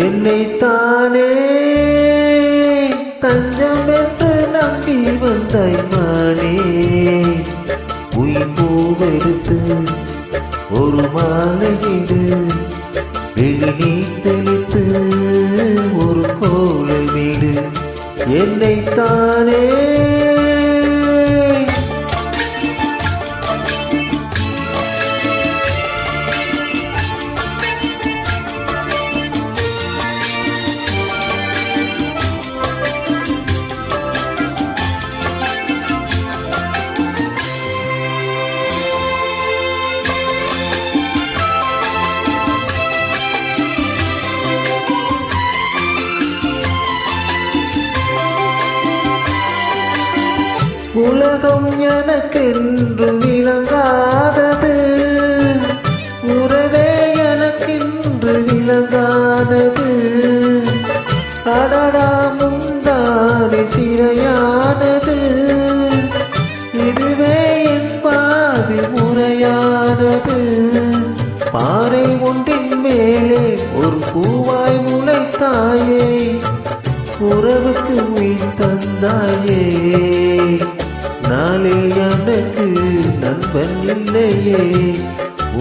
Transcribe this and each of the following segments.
என்னைத்தானே தஞ்சம் என்று நம்பி வந்தாய் மானே. உயிர் பூவெடுத்து ஒரு மாலையிடு, வெகு நீ தெளித்து ஒரு கோலை வீடு. என்னைத்தானே உலகம் எனக்கென்று விளங்காதது, உறவே எனக்கென்று விளங்கானது. அடடா முந்தானே சிறையானது, இதுவே என் பாதி முறையானது. பாறை ஒன்றின் மேலே ஒரு பூவாய் முளைத்தாயே, உறவுக்கு உயிர் தந்தாயே. நாளே எனக்கு நண்பன் இல்லையே,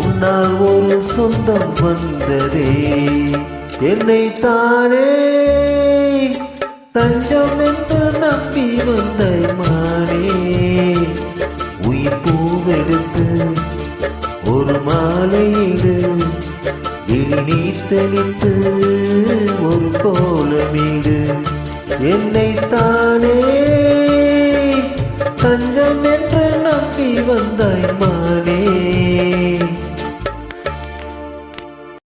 உன்னால் ஒரு சொந்தம் வந்ததே. என்னைத்தானே தஞ்சம் என்று நம்பி வந்தாய் மானே. உயிர் பூவெடுத்து ஒரு மாலையிடு, விழி நீர் தெளித்து ஒரு கோலமீடு. என்னைத்தானே தஞ்சம் என்று நம்பி வந்தாய் மானே.